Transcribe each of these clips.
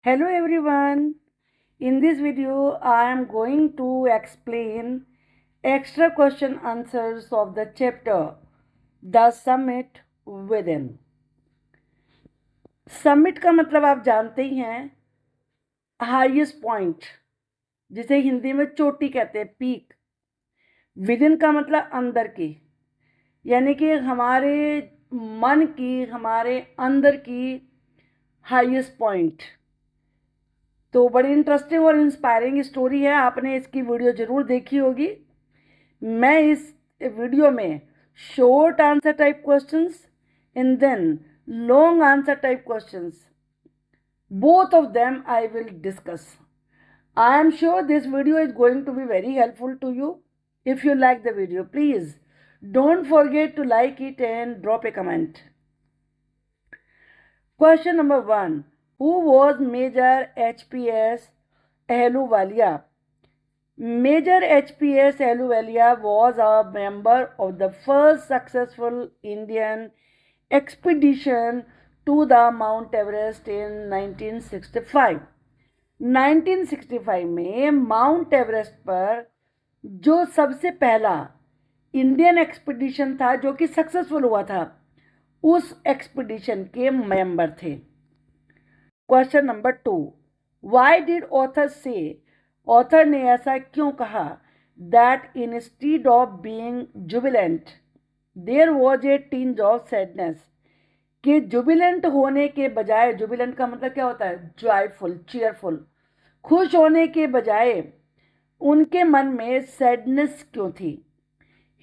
Hello everyone. In this video, I am going to explain extra question answers of the chapter The Summit Within. Summit का मतलब आप जानते ही हैं, highest point, जिसे हिंदी में चोटी कहते हैं, पीक। विदिन का मतलब अंदर की, यानी कि हमारे मन की, हमारे अंदर की हाईएस्ट पॉइंट। तो बड़ी इंटरेस्टिंग और इंस्पायरिंग स्टोरी है, आपने इसकी वीडियो ज़रूर देखी होगी। मैं इस वीडियो में short answer type questions and then long answer type questions, both of them I will discuss. I am sure this video is going to be very helpful to you. If you like the video, please don't forget to like it and drop a comment. Question number 1. Who was Major HPS Ahluwalia? Major HPS Ahluwalia was a member of the first successful Indian expedition to the Mount Everest in 1965. 1965 में mount Everest पर जो सबसे पहला Indian expedition था जो कि successful हुआ था, उस एक्सपीडिशन के मेंबर थे। Question number 2. Why did author say, author ने ऐसा क्यों कहा, that instead of being jubilant there was a tinge of sadness, कि जुबिलेंट होने के बजाय, जुबिलेंट का मतलब क्या होता है, जॉयफुल, चीयरफुल, खुश होने के बजाय उनके मन में सैडनेस क्यों थी।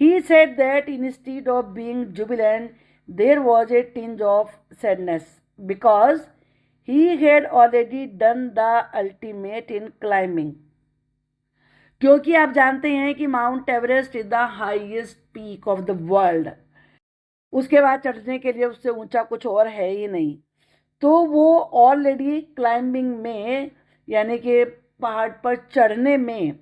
He said that instead of being jubilant there was a tinge of sadness because he had already done the ultimate in climbing. क्योंकि आप जानते हैं कि mount Everest is the highest peak of the world, उसके बाद चढ़ने के लिए उससे ऊंचा कुछ और है ही नहीं। तो वो ऑलरेडी क्लाइंबिंग में, यानी कि पहाड़ पर चढ़ने में,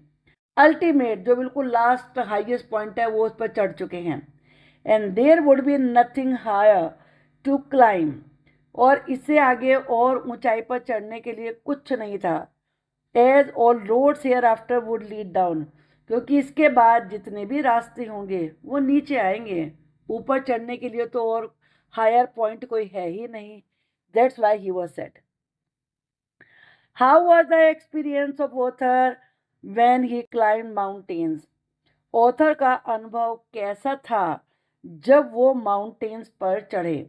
अल्टीमेट जो बिल्कुल लास्ट हाईएस्ट पॉइंट है वो उस पर चढ़ चुके हैं। And there would be nothing higher to climb, और इससे आगे और ऊंचाई पर चढ़ने के लिए कुछ नहीं था। As all roads hereafter would lead down, क्योंकि इसके बाद जितने भी रास्ते होंगे वो नीचे आएंगे, ऊपर चढ़ने के लिए तो और हायर पॉइंट कोई है ही नहीं। That's why he was said. How was the experience of author when he climb mountains? Author का अनुभव कैसा था जब वो माउंटेन्स पर चढ़े।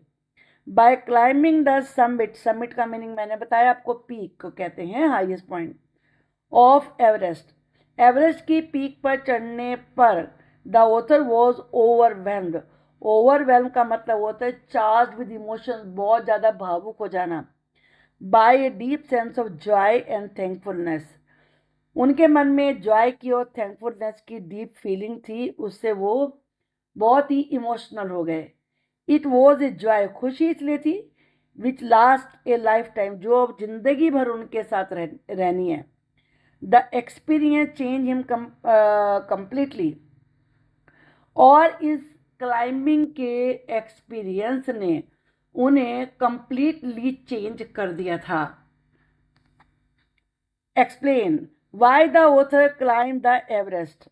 By climbing the summit, summit का मीनिंग मैंने बताया आपको, पीक को कहते हैं, highest point of Everest. Everest की पीक पर चढ़ने पर the author was overwhelmed. Overwhelm का मतलब होता है चार्ज विद इमोशंस, बहुत ज़्यादा भावुक हो जाना। By a deep sense of joy and thankfulness, उनके मन में जॉय की और थैंकफुलनेस की डीप फीलिंग थी, उससे वो बहुत ही इमोशनल हो गए। इट वॉज ए जॉय, खुशी इसलिए थी, विच लास्ट ए लाइफ टाइम, जो अब जिंदगी भर उनके साथ रहनी है। The experience change him completely, और इस क्लाइंबिंग के एक्सपीरियंस ने उन्हें कंप्लीटली चेंज कर दिया था। Explain why the author climb the Everest,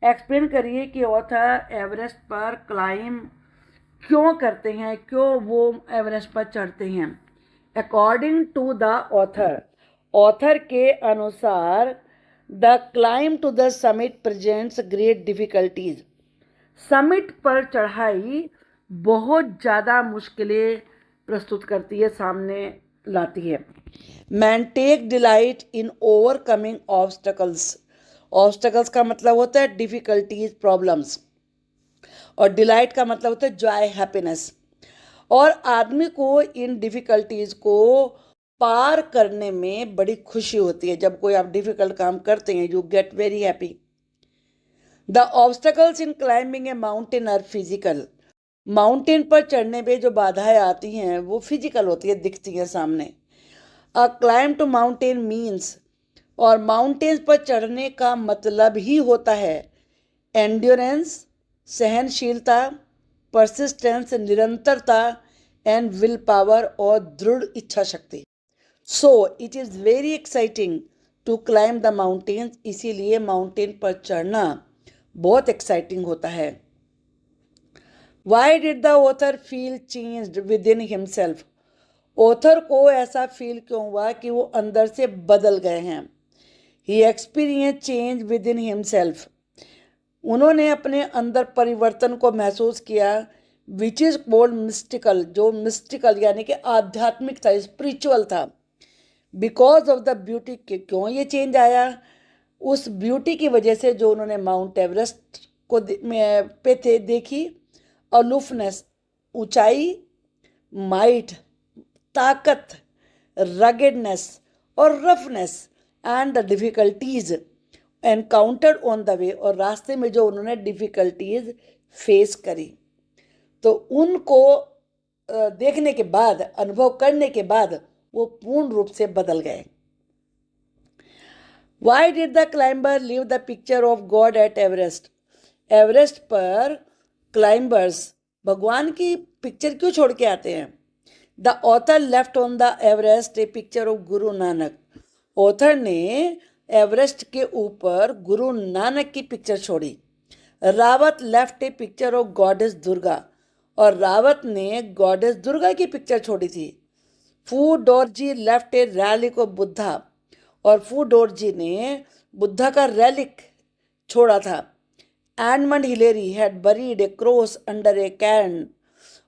explain करिए कि ऑथर एवरेस्ट पर क्लाइंब क्यों करते हैं, क्यों वो एवरेस्ट पर चढ़ते हैं। According to the author, author के अनुसार, the climb to the summit presents great difficulties, summit पर चढ़ाई बहुत ज़्यादा मुश्किलें प्रस्तुत करती है, सामने लाती है। Man take delight in overcoming obstacles, obstacles का मतलब होता है डिफिकल्टीज, प्रॉब्लम्स, और डिलाइट का मतलब होता है जॉय, हैप्पीनेस। और आदमी को इन डिफ़िकल्टीज़ को पार करने में बड़ी खुशी होती है। जब कोई आप डिफ़िकल्ट काम करते हैं, you get very happy. The obstacles in climbing a mountain are physical, mountain पर चढ़ने में जो बाधाएं आती हैं वो फिजिकल होती है, दिखती हैं सामने। अ क्लाइंब टू माउंटेन मीन्स, और माउंटेन्स पर चढ़ने का मतलब ही होता है एंड्योरेंस, सहनशीलता, परसिस्टेंस, निरंतरता, एंड विल पावर, और दृढ़ इच्छा शक्ति। So it is very exciting to climb the mountains, इसीलिए माउंटेन पर चढ़ना बहुत एक्साइटिंग होता है। Why did the author feel changed within himself, author को ऐसा फील क्यों हुआ कि वो अंदर से बदल गए हैं। He experience change within himself, उन्होंने अपने अंदर परिवर्तन को महसूस किया। विच इज़ कॉल्ड मिस्टिकल, जो मिस्टिकल यानी कि आध्यात्मिक था, स्पिरिचुअल था। बिकॉज ऑफ द ब्यूटी, क्यों ये चेंज आया, उस ब्यूटी की वजह से जो उन्होंने माउंट एवरेस्ट को पे थे देखी। अलोफनेस, ऊंचाई, माइट, ताकत, रगेडनेस और roughness, and the difficulties encountered on the way, और रास्ते में जो उन्होंने डिफ़िकल्टीज फेस करी, तो उनको देखने के बाद, अनुभव करने के बाद वो पूर्ण रूप से बदल गए। Why did the climber leave the picture of God at Everest, Everest पर क्लाइंबर्स भगवान की पिक्चर क्यों छोड़ के आते हैं। The author left on the Everest a picture of Guru Nanak, author ने एवरेस्ट के ऊपर गुरु नानक की पिक्चर छोड़ी। Rawat left A picture of goddess Durga, और रावत ने गॉडेस दुर्गा की पिक्चर छोड़ी थी। Phu Dorji left a relic of Buddha, और फू डोरजी ने बुद्धा का रैलिक छोड़ा था। Edmund Hillary had buried a cross under a cairn,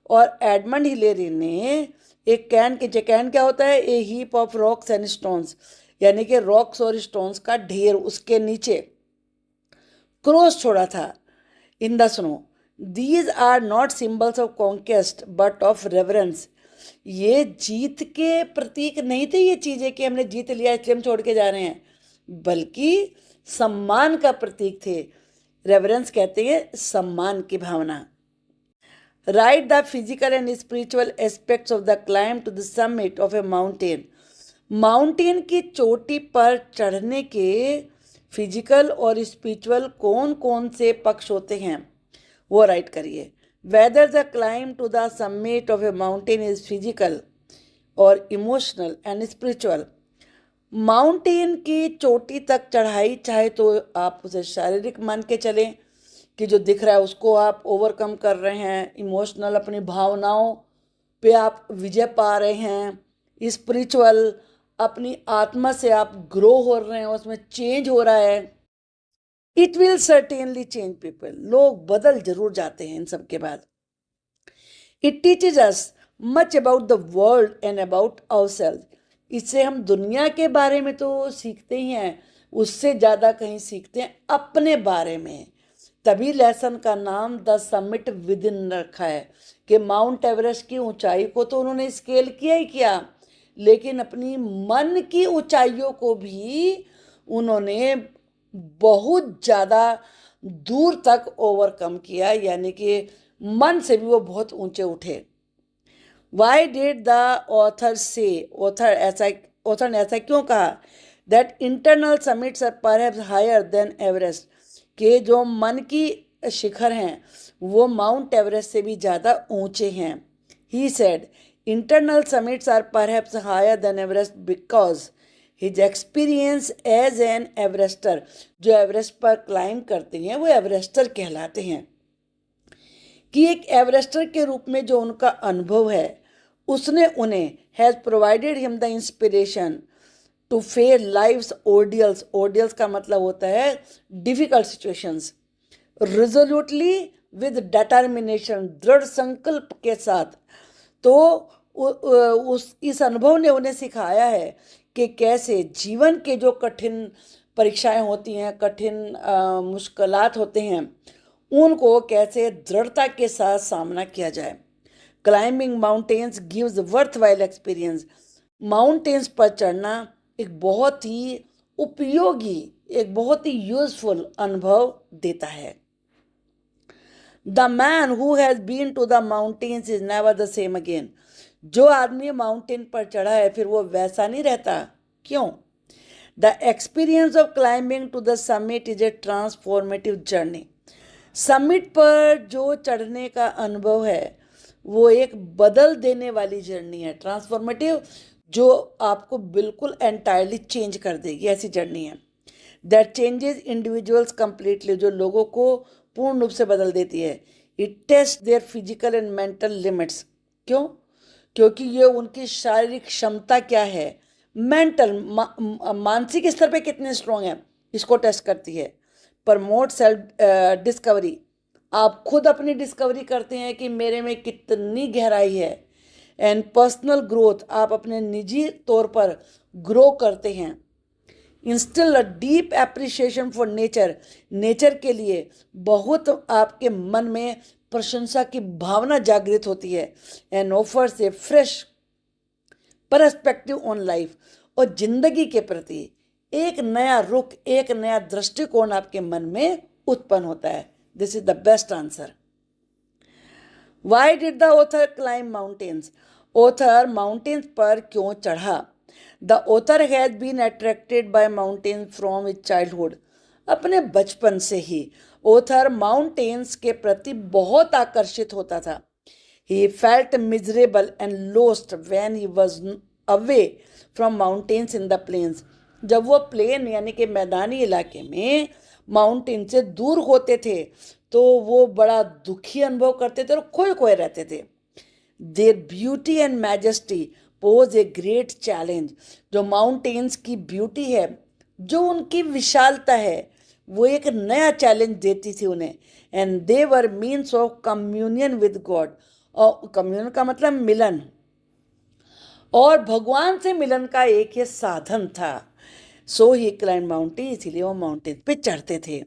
और एडमंड हिलेरी ने एक कैन के, कैन क्या होता है, a heap of rocks and stones, यानी कि रॉक्स और स्टोन्स का ढेर, उसके नीचे क्रॉस छोड़ा था in the snow. These are not symbols of conquest but of reverence, ये जीत के प्रतीक नहीं थे ये चीज़ें कि हमने जीत लिया इसलिए हम छोड़ के जा रहे हैं, बल्कि सम्मान का प्रतीक थे। रेवरेंस कहते हैं सम्मान की भावना। Write the physical and spiritual aspects of the climb to the summit of a mountain, mountain की चोटी पर चढ़ने के फिजिकल और स्पिरिचुअल कौन कौन से पक्ष होते हैं वो राइट करिए। Whether the climb to the summit of a mountain is physical और इमोशनल एंड स्पिरिचुअल, माउंटेन की चोटी तक चढ़ाई चाहे तो आप उसे शारीरिक मान के चलें कि जो दिख रहा है उसको आप ओवरकम कर रहे हैं, इमोशनल अपनी भावनाओं पे आप विजय पा रहे हैं, स्पिरिचुअल अपनी आत्मा से आप ग्रो हो रहे हैं, उसमें चेंज हो रहा है। It will certainly change people, लोग बदल जरूर जाते हैं इन सब के बाद। It teaches us much about the world and about ourselves, इससे हम दुनिया के बारे में तो सीखते ही हैं, उससे ज़्यादा कहीं सीखते हैं अपने बारे में। तभी लेसन का नाम द समिट विद इन रखा है कि माउंट एवरेस्ट की ऊंचाई को तो उन्होंने स्केल किया ही किया, लेकिन अपनी मन की ऊंचाइयों को भी उन्होंने बहुत ज़्यादा दूर तक ओवरकम किया, यानी कि मन से भी वो बहुत ऊंचे उठे। Why did the author say, author ने ऐसा क्यों कहा, that internal summits are perhaps higher than Everest, के जो मन की शिखर हैं वो माउंट एवरेस्ट से भी ज़्यादा ऊंचे हैं। He said internal summits are perhaps higher than Everest because his experience as an Everester, जो एवरेस्ट पर क्लाइंब करते हैं वो एवरेस्टर कहलाते हैं, कि एक एवरेस्टर के रूप में जो उनका अनुभव है उसने उन्हें has provided him the inspiration to face life's ordeals, ordeals का मतलब होता है difficult situations, resolutely with determination, दृढ़ संकल्प के साथ। तो इस अनुभव ने उन्हें सिखाया है कि कैसे जीवन के जो कठिन परीक्षाएं होती हैं, कठिन मुश्किलात होते हैं, उनको कैसे दृढ़ता के साथ सामना किया जाए। Climbing mountains gives worth while experience, mountains पर चढ़ना एक बहुत ही उपयोगी, एक बहुत ही यूजफुल अनुभव देता है। The man who has been to the mountains is never the same again, जो आदमी माउंटेन पर चढ़ा है फिर वो वैसा नहीं रहता। क्यों? The experience of climbing to the summit is a transformative journey, summit पर जो चढ़ने का अनुभव है वो एक बदल देने वाली जर्नी है। ट्रांसफॉर्मेटिव, जो आपको बिल्कुल एंटायरली चेंज कर देगी, ऐसी जर्नी है। दैट चेंजेस इंडिविजुअल्स कंप्लीटली, जो लोगों को पूर्ण रूप से बदल देती है। It taste their physical and mental limits. क्यों? क्योंकि ये उनकी शारीरिक क्षमता क्या है, मेंटल मानसिक स्तर पे कितने स्ट्रांग है, इसको टेस्ट करती है। प्रमोट सेल्फ डिस्कवरी, आप खुद अपनी डिस्कवरी करते हैं कि मेरे में कितनी गहराई है। एंड पर्सनल ग्रोथ, आप अपने निजी तौर पर ग्रो करते हैं। Instil a deep appreciation for nature, nature के लिए बहुत आपके मन में प्रशंसा की भावना जागृत होती है। And offers A fresh perspective on life, और जिंदगी के प्रति एक नया रुख, एक नया दृष्टिकोण आपके मन में उत्पन्न होता है। This is the best answer. Why did the author climb mountains, author mountains पर क्यों चढ़ा? The author has been attracted by mountains from his childhood, अपने बचपन से ही ऑथर माउंटेन्स के प्रति बहुत आकर्षित होता था। He felt miserable and lost when he was away from mountains in the plains. जब वो प्लेन यानी कि मैदानी इलाके में माउंटेन से दूर होते थे तो वो बड़ा दुखी अनुभव करते थे और खोए खोए रहते थे। Their beauty and majesty pose a great challenge. जो माउंटेन्स की ब्यूटी है, जो उनकी विशालता है, वो एक नया चैलेंज देती थी उन्हें। And they were means of communion with God, और कम्युनियन का मतलब मिलन, और भगवान से मिलन का एक ही साधन था। सो ही क्लाइंब माउंटेन, इसीलिए वो माउंटेन पे चढ़ते थे।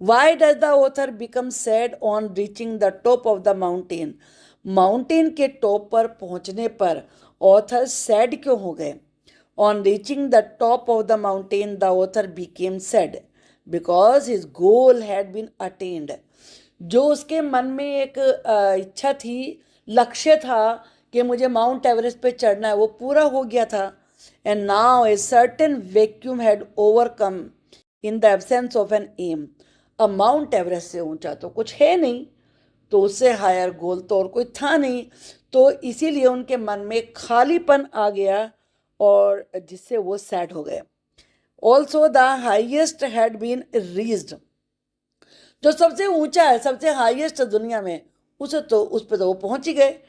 Why does the author become sad on reaching the top of the mountain, mountain के टॉप पर पहुंचने पर ऑथर सैड क्यों हो गए? On reaching the top of the mountain the author became sad because his goal had been attained, जो उसके मन में एक इच्छा थी, लक्ष्य था कि मुझे माउंट एवरेस्ट पे चढ़ना है, वो पूरा हो गया था। And now a certain vacuum had overcome in the absence of an aim, अब माउंट एवरेस्ट से ऊंचा तो कुछ है नहीं, तो उससे हायर गोल तो और कोई था नहीं, तो इसीलिए उनके मन में खालीपन आ गया और जिससे वो सैड हो गए। Also the highest had been reached, जो सबसे ऊंचा है, सबसे हाईएस्ट दुनिया में, उस पर तो वो पहुंच ही गए।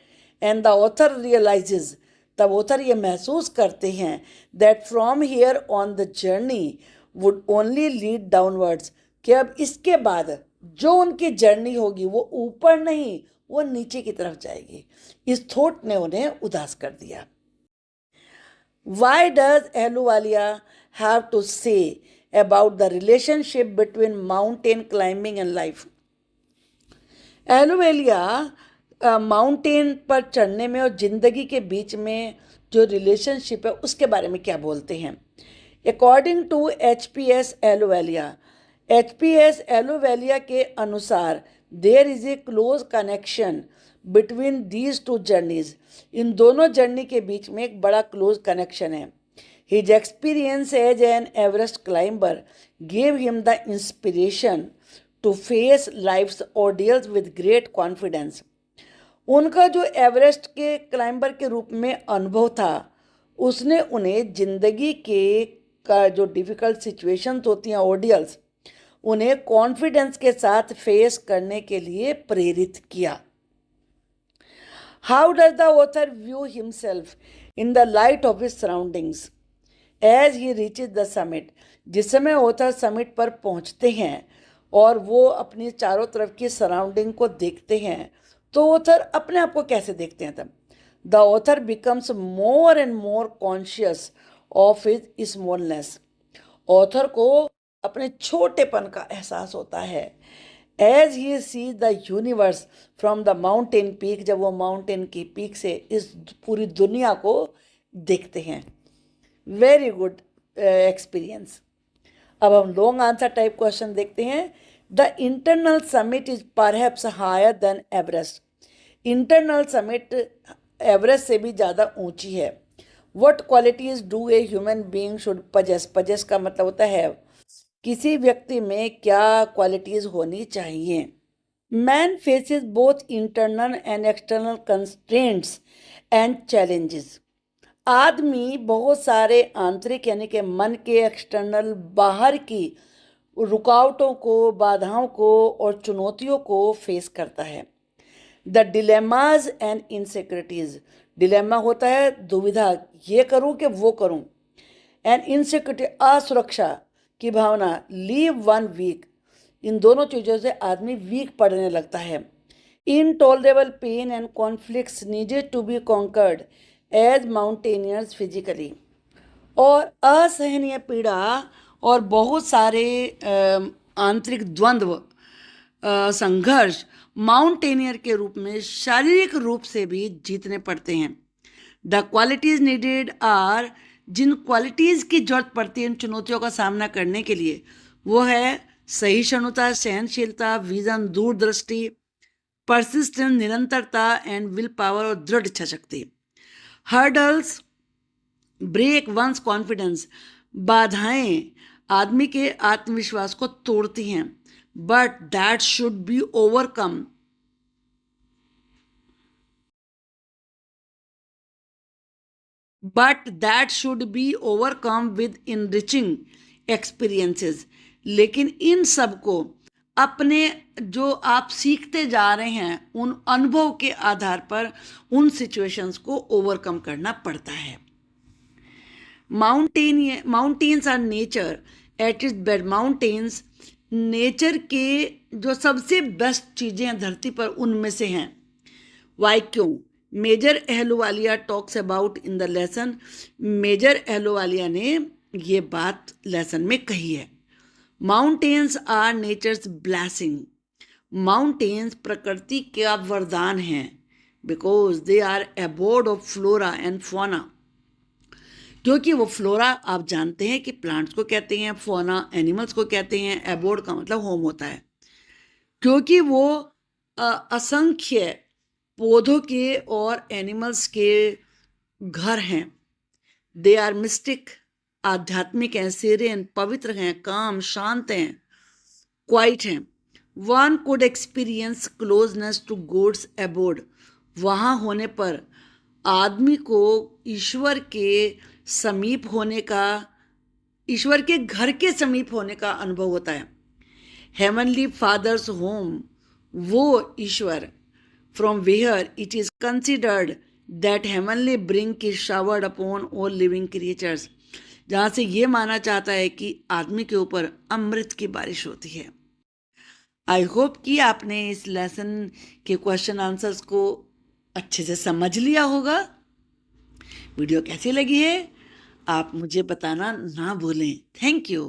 एंड द ऑथर रियलाइजेज, तब ऑथर ये महसूस करते हैं that from here on the journey would only lead downwards, कि अब इसके बाद जो उनकी जर्नी होगी वो ऊपर नहीं, वो नीचे की तरफ जाएगी। इस थॉट ने उन्हें उदास कर दिया। Why does Ahluwalia have to say about the relationship between mountain climbing and life? Ahluwalia mountain पर चढ़ने में और जिंदगी के बीच में जो रिलेशनशिप है उसके बारे में क्या बोलते हैं? According to HPS Ahluwalia, HPS Ahluwalia के अनुसार there is a close connection between these two journeys, इन दोनों जर्नी के बीच में एक बड़ा क्लोज कनेक्शन है। His experience as an Everest climber gave him the inspiration to face life's ordeals with great confidence. उनका जो एवरेस्ट के क्लाइंबर के रूप में अनुभव था, उसने उन्हें जिंदगी के का जो डिफ़िकल्ट सिचुएशंस होती हैं, ऑर्डियल्स, उन्हें कॉन्फिडेंस के साथ फेस करने के लिए प्रेरित किया। How does the author view himself in the light of his surroundings as he reaches the summit, जिस समय ऑथर समिट पर पहुंचते हैं और वो अपनी चारों तरफ की सराउंडिंग को देखते हैं, तो ऑथर अपने आप को कैसे देखते हैं? तब the author becomes more and more conscious of his smallness, author को अपने छोटेपन का एहसास होता है। As he sees the universe from the mountain peak, जब वो माउंटेन की पीक से इस पूरी दुनिया को देखते हैं। Very good experience. अब हम लॉन्ग आंसर टाइप क्वेश्चन देखते हैं। The internal summit is perhaps higher than Everest, internal summit Everest से भी ज़्यादा ऊंची है। What qualities do a human being should possess, possess का मतलब होता है किसी व्यक्ति में क्या क्वालिटीज होनी चाहिए। Man faces both internal and external constraints and challenges, आदमी बहुत सारे आंतरिक यानी कि मन के एक्सटर्नल बाहर की रुकावटों को, बाधाओं को और चुनौतियों को फेस करता है। The dilemmas and insecurities, dilemma होता है दुविधा, ये करूं कि वो करूं, एंड इनसिक्योरिटी असुरक्षा की भावना, लीव वन वीक, इन दोनों चीज़ों से आदमी वीक पड़ने लगता है। Intolerable pain and conflicts needed to be conquered as mountaineers physically, और असहनीय पीड़ा और बहुत सारे आंतरिक द्वंद्व, संघर्ष माउंटेनियर के रूप में शारीरिक रूप से भी जीतने पड़ते हैं। द क्वालिटीज नीडेड आर, जिन क्वालिटीज की जरूरत पड़ती है इन चुनौतियों का सामना करने के लिए, वो है सहिष्णुता, सहनशीलता, विजन, दूरदृष्टि, परसिस्टेंस, निरंतरता एंड विल पावर और दृढ़ इच्छा शक्ति। हर्डल्स ब्रेक वंस कॉन्फिडेंस, बाधाएं आदमी के आत्मविश्वास को तोड़ती हैं, but that should be overcome, but that should be overcome with enriching experiences, लेकिन इन सब को अपने जो आप सीखते जा रहे हैं उन अनुभव के आधार पर उन सिचुएशंस को ओवरकम करना पड़ता है। Mountains are nature at its best, mountains nature के जो सबसे बेस्ट चीज़ें हैं धरती पर उनमें से हैं। वाई, क्यों? Major Ahluwalia talks about in the lesson, Major Ahluwalia ने ये बात लेसन में कही है। Mountains are nature's blessing, mountains प्रकृति का वरदान हैं, because they are abode of flora and fauna, क्योंकि वो फ्लोरा आप जानते हैं कि प्लांट्स को कहते हैं, फोना एनिमल्स को कहते हैं, एबोर्ड का मतलब होम होता है, क्योंकि वो असंख्य पौधों के और एनिमल्स के घर हैं। दे आर मिस्टिक, आध्यात्मिक हैं, सीरियन, पवित्र हैं, काम, शांत हैं, क्वाइट हैं। One could experience closeness to God's abode, वहाँ होने पर आदमी को ईश्वर के समीप होने का, ईश्वर के घर के समीप होने का अनुभव होता है। हेवनली फादर्स होम, वो ईश्वर from where it is considered that heavenly brink is showered upon all living creatures, जहाँ से ये माना जाता है कि आदमी के ऊपर अमृत की बारिश होती है। आई होप कि आपने इस लेसन के क्वेश्चन आंसर्स को अच्छे से समझ लिया होगा। वीडियो कैसी लगी है आप मुझे बताना ना भूलें। Thank you.